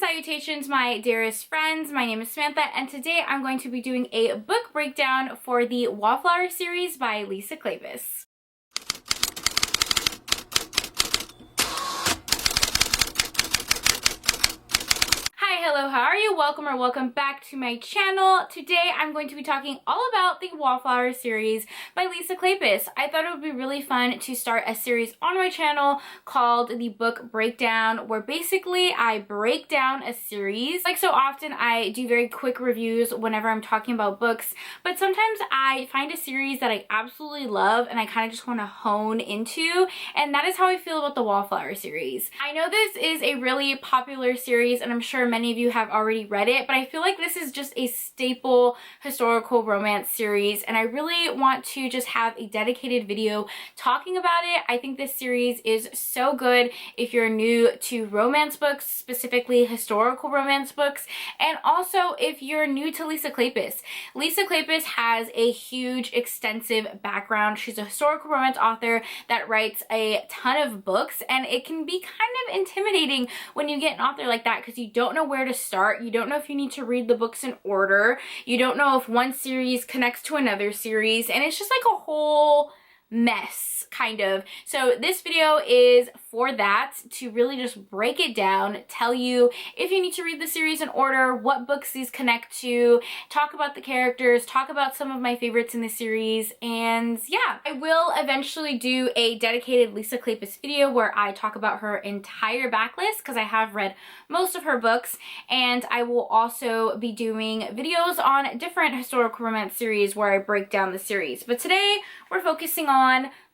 Salutations, my dearest friends. My name is Samantha, and today I'm going to be doing a book breakdown for the Wallflower series by Lisa Kleypas. Hello, how are you? Welcome back to my channel. Today I'm going to be talking all about the Wallflower series by Lisa Kleypas. I thought it would be really fun to start a series on my channel called the Book Breakdown, where basically I break down a series. Like so often I do very quick reviews whenever I'm talking about books, but sometimes I find a series that I absolutely love and I kind of just want to hone into, and that is how I feel about the Wallflower series. I know this is a really popular series and I'm sure many of you have already read it, but I feel like this is just a staple historical romance series and I really want to just have a dedicated video talking about it. I think this series is so good if you're new to romance books, specifically historical romance books, and also if you're new to Lisa Kleypas. Lisa Kleypas has a huge, extensive background. She's a historical romance author that writes a ton of books, and it can be kind of intimidating when you get an author like that because you don't know where to start. You don't know if you need to read the books in order. You don't know if one series connects to another series, and it's just like a whole mess, kind of. So this video is for that, to really just break it down, tell you if you need to read the series in order, what books these connect to, talk about the characters, talk about some of my favorites in the series, and yeah. I will eventually do a dedicated Lisa Kleypas video where I talk about her entire backlist because I have read most of her books, and I will also be doing videos on different historical romance series where I break down the series. But today we're focusing on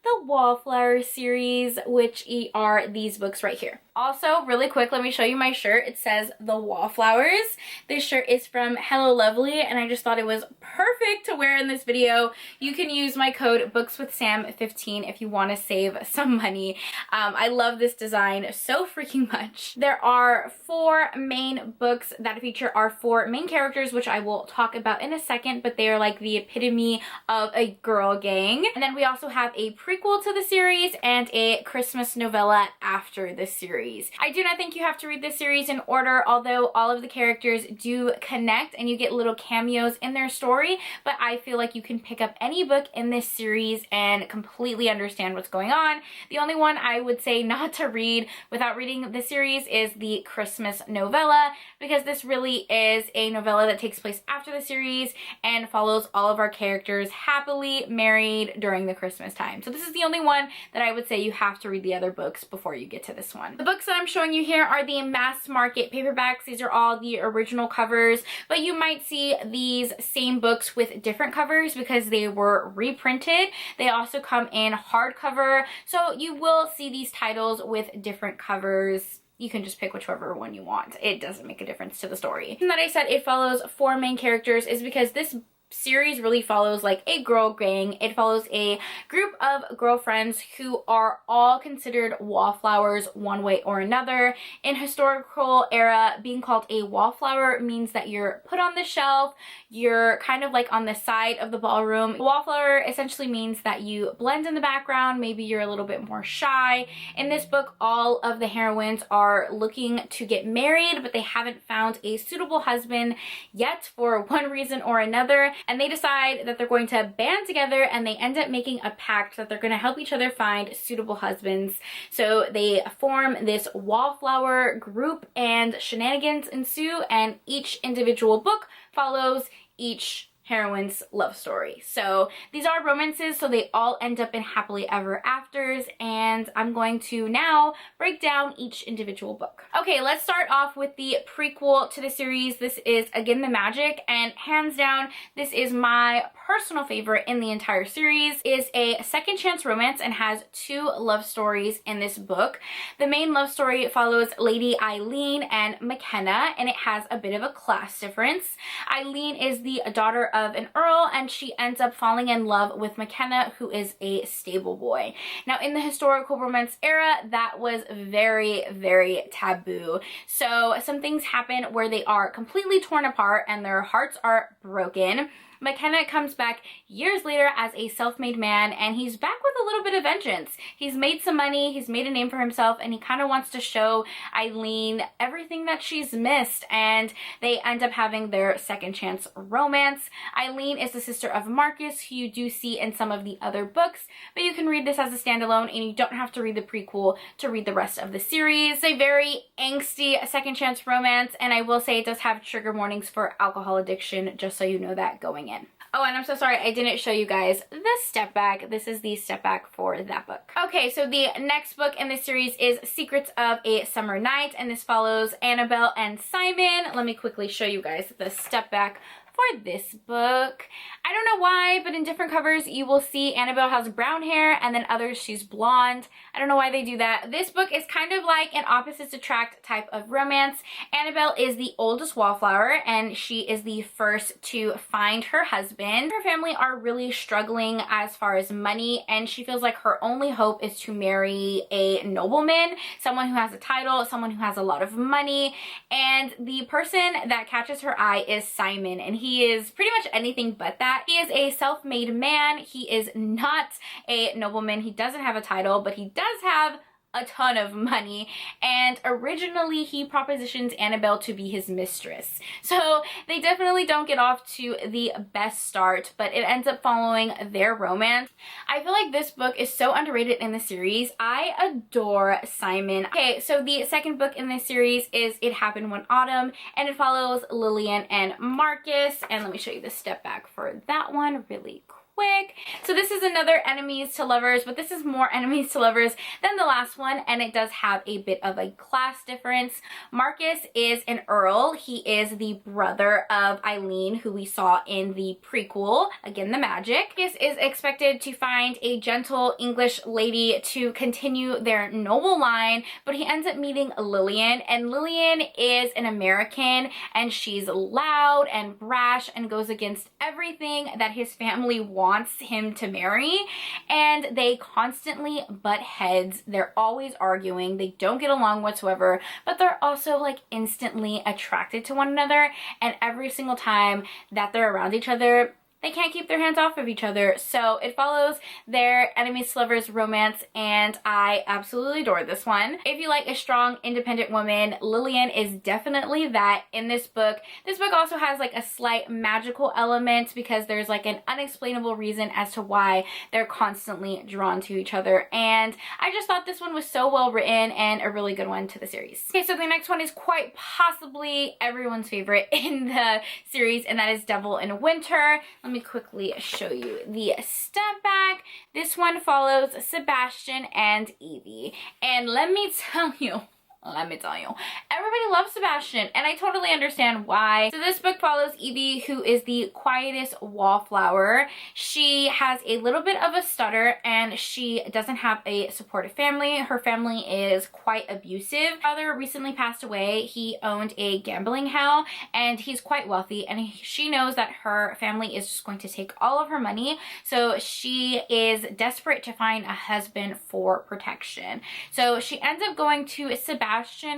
the Wallflower series, which are these books right here. Also, really quick, let me show you my shirt. It says the Wallflowers. This shirt is from Hello Lovely, and I just thought it was perfect to wear in this video. You can use my code BooksWithSam15 if you want to save some money. I love this design so freaking much. There are 4 main books that feature our 4 main characters, which I will talk about in a second, but they are like the epitome of a girl gang. And then we also have a prequel to the series and a Christmas novella after the series. I do not think you have to read this series in order, although all of the characters do connect and you get little cameos in their story, but I feel like you can pick up any book in this series and completely understand what's going on. The only one I would say not to read without reading the series is the Christmas novella, because this really is a novella that takes place after the series and follows all of our characters happily married during the Christmas time. So this is the only one that I would say you have to read the other books before you get to this one. The books that I'm showing you here are the mass market paperbacks. These are all the original covers, but you might see these same books with different covers because they were reprinted. They also come in hardcover, so you will see these titles with different covers. You can just pick whichever one you want. It doesn't make a difference to the story. And that I said it follows 4 main characters is because this series really follows like a girl gang. It follows a group of girlfriends who are all considered wallflowers one way or another. In historical era, being called a wallflower means that you're put on the shelf, you're kind of like on the side of the ballroom. Wallflower essentially means that you blend in the background, maybe you're a little bit more shy. In this book, all of the heroines are looking to get married, but they haven't found a suitable husband yet for one reason or another. And they decide that they're going to band together, and they end up making a pact that they're going to help each other find suitable husbands. So they form this Wallflower group and shenanigans ensue, and each individual book follows each heroine's love story. So these are romances, so they all end up in happily ever afters, and I'm going to now break down each individual book. Okay, let's start off with the prequel to the series. This is Again the Magic, and hands down, this is my personal favorite in the entire series. It is a second chance romance and has 2 love stories in this book. The main love story follows Lady Eileen and McKenna, and it has a bit of a class difference. Eileen is the daughter of an earl, and she ends up falling in love with McKenna, who is a stable boy. Now, in the historical romance era, that was very, very taboo. So some things happen where they are completely torn apart and their hearts are broken. McKenna comes back years later as a self-made man, and he's back with a little bit of vengeance. He's made some money, he's made a name for himself, and he kind of wants to show Eileen everything that she's missed, and they end up having their second chance romance. Eileen is the sister of Marcus, who you do see in some of the other books, but you can read this as a standalone, and you don't have to read the prequel to read the rest of the series. It's a very angsty second chance romance, and I will say it does have trigger warnings for alcohol addiction, just so you know that going in. Oh, and I'm so sorry I didn't show you guys the step back. This is the step back for that book. Okay, so the next book in this series is Secrets of a Summer Night, and this follows Annabelle and Simon. Let me quickly show you guys the step back for this book. I don't know why, but in different covers you will see Annabelle has brown hair and then others she's blonde. I don't know why they do that. This book is kind of like an opposites attract type of romance. Annabelle is the oldest Wallflower, and she is the first to find her husband. Her family are really struggling as far as money, and she feels like her only hope is to marry a nobleman, someone who has a title, someone who has a lot of money, and the person that catches her eye is Simon, and he is pretty much anything but that. He is a self-made man. He is not a nobleman. He doesn't have a title, but he does have a ton of money, and originally he propositions Annabelle to be his mistress. So they definitely don't get off to the best start, but it ends up following their romance. I feel like this book is so underrated in the series. I adore Simon. Okay, so the second book in this series is It Happened One Autumn, and it follows Lillian and Marcus, and let me show you the step back for that one really quick. So this is another enemies to lovers, but this is more enemies to lovers than the last one, and it does have a bit of a class difference. Marcus is an earl. He is the brother of Eileen, who we saw in the prequel, again the magic. Marcus is expected to find a gentle English lady to continue their noble line, but he ends up meeting Lillian, and Lillian is an American, and she's loud and brash and goes against everything that his family wants him to marry, and they constantly butt heads. They're always arguing. They don't get along whatsoever, but they're also like instantly attracted to one another, and every single time that they're around each other, they can't keep their hands off of each other. So it follows their enemies to lovers romance, and I absolutely adore this one. If you like a strong, independent woman, Lillian is definitely that in this book. This book also has like a slight magical element because there's like an unexplainable reason as to why they're constantly drawn to each other, and I just thought this one was so well written and a really good one to the series. Okay, so the next one is quite possibly everyone's favorite in the series, and that is Devil in Winter. Let me quickly show you the step back. This one follows Sebastian and Evie, and let me tell you, everybody loves Sebastian, and I totally understand why. So this book follows Evie, who is the quietest wallflower. She has a little bit of a stutter, and she doesn't have a supportive family. Her family is quite abusive. Her father recently passed away. He owned a gambling hell, and he's quite wealthy, and she knows that her family is just going to take all of her money, so she is desperate to find a husband for protection. So she ends up going to Sebastian,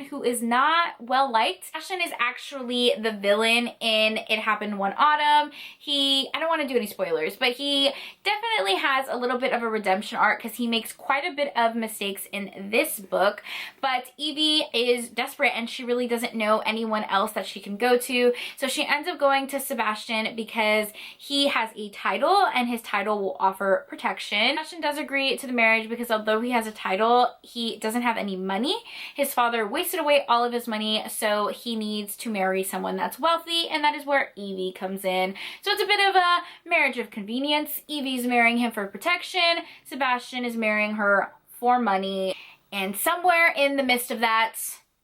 who is not well liked. Sebastian is actually the villain in It Happened One Autumn. I don't want to do any spoilers, but he definitely has a little bit of a redemption arc because he makes quite a bit of mistakes in this book, but Evie is desperate and she really doesn't know anyone else that she can go to, so she ends up going to Sebastian because he has a title and his title will offer protection. Sebastian does agree to the marriage because although he has a title, he doesn't have any money. His father wasted away all of his money, so he needs to marry someone that's wealthy, and that is where Evie comes in. So it's a bit of a marriage of convenience. Evie's marrying him for protection, Sebastian is marrying her for money, and somewhere in the midst of that,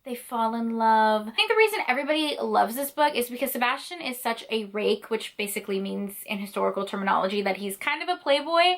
they fall in love. I think the reason everybody loves this book is because Sebastian is such a rake, which basically means in historical terminology that he's kind of a playboy.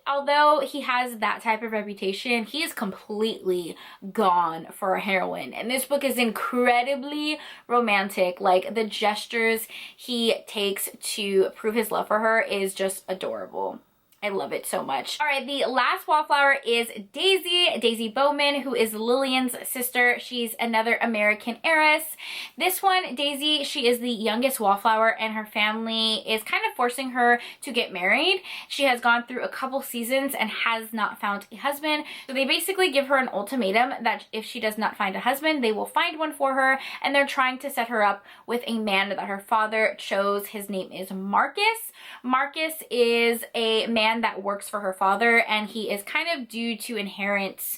Although he has that type of reputation, he is completely gone for a heroine. And this book is incredibly romantic. Like, the gestures he takes to prove his love for her is just adorable. I love it so much. All right, the last Wallflower is Daisy Bowman, who is Lillian's sister. She's another American heiress. This one, Daisy, she is the youngest Wallflower, and her family is kind of forcing her to get married. She has gone through a couple seasons and has not found a husband. So they basically give her an ultimatum that if she does not find a husband, they will find one for her, and they're trying to set her up with a man that her father chose. His name is Marcus. Marcus is a man that works for her father, and he is kind of due to inherit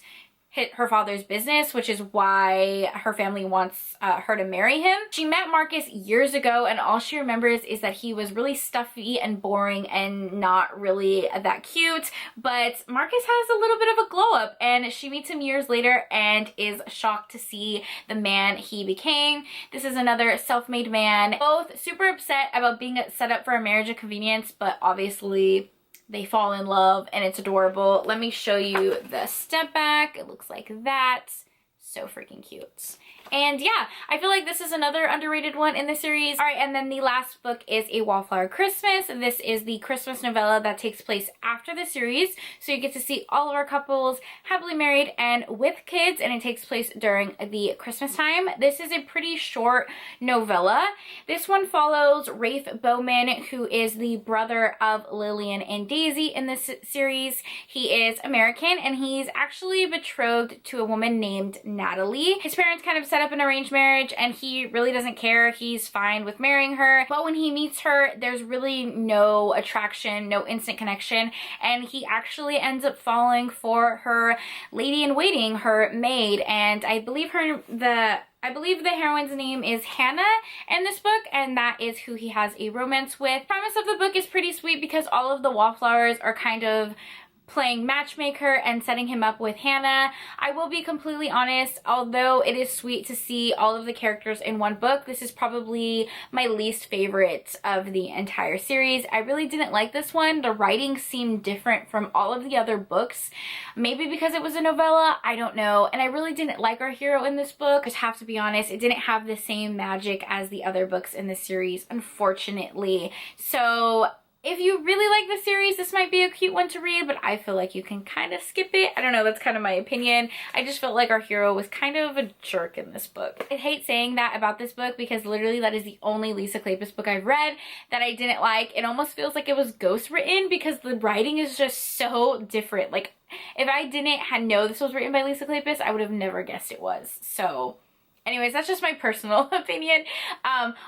her father's business, which is why her family wants her to marry him. She met Marcus years ago, and all she remembers is that he was really stuffy and boring and not really that cute, but Marcus has a little bit of a glow up, and she meets him years later and is shocked to see the man he became. This is another self-made man, both super upset about being set up for a marriage of convenience, but obviously they fall in love, and it's adorable. Let me show you the step back. It looks like that. So freaking cute. And yeah, I feel like this is another underrated one in the series. All right, and then the last book is A Wallflower Christmas. This is the Christmas novella that takes place after the series. So you get to see all of our couples happily married and with kids, and it takes place during the Christmas time. This is a pretty short novella. This one follows Rafe Bowman, who is the brother of Lillian and Daisy in this series. He is American, and he's actually betrothed to a woman named Natalie. His parents kind of set up an arranged marriage, and he really doesn't care. He's fine with marrying her, but when he meets her, there's really no attraction, no instant connection, and he actually ends up falling for her lady-in-waiting, her maid, and I believe the heroine's name is Hannah in this book, and that is who he has a romance with. The premise of the book is pretty sweet because all of the Wallflowers are kind of playing matchmaker and setting him up with Hannah. I will be completely honest, although it is sweet to see all of the characters in one book, this is probably my least favorite of the entire series. I really didn't like this one. The writing seemed different from all of the other books. Maybe because it was a novella, I don't know. And I really didn't like our hero in this book. I just have to be honest, it didn't have the same magic as the other books in the series, unfortunately. So if you really like the series, this might be a cute one to read, but I feel like you can kind of skip it. I don't know, that's kind of my opinion. I just felt like our hero was kind of a jerk in this book. I hate saying that about this book because literally that is the only Lisa Kleypas book I've read that I didn't like. It almost feels like it was ghost written because the writing is just so different. Like, if I didn't know this was written by Lisa Kleypas, I would have never guessed it was. So anyways, that's just my personal opinion.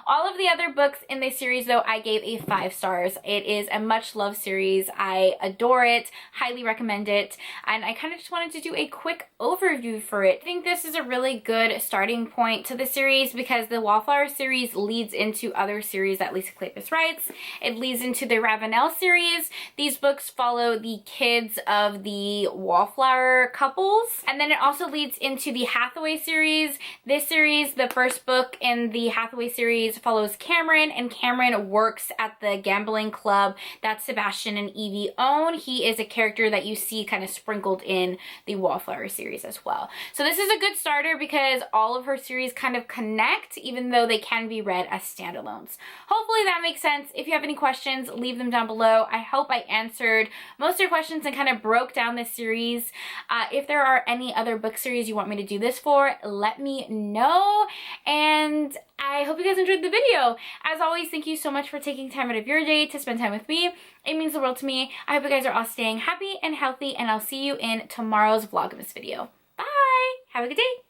All of the other books in this series, though, I gave a 5 stars. It is a much-loved series. I adore it, highly recommend it, and I kind of just wanted to do a quick overview for it. I think this is a really good starting point to the series because the Wallflower series leads into other series that Lisa Kleypas writes. It leads into the Ravenel series. These books follow the kids of the Wallflower couples, and then it also leads into the Hathaway series. This series, the first book in the Hathaway series, follows Cameron, and Cameron works at the gambling club that Sebastian and Evie own. He is a character that you see kind of sprinkled in the Wallflower series as well. So this is a good starter because all of her series kind of connect, even though they can be read as standalones. Hopefully that makes sense. If you have any questions, leave them down below. I hope I answered most of your questions and kind of broke down this series. If there are any other book series you want me to do this for, let me know. And I hope you guys enjoyed the video. As always, thank you so much for taking time out of your day to spend time with me. It means the world to me. I hope you guys are all staying happy and healthy, and I'll see you in tomorrow's Vlogmas video. Bye! Have a good day!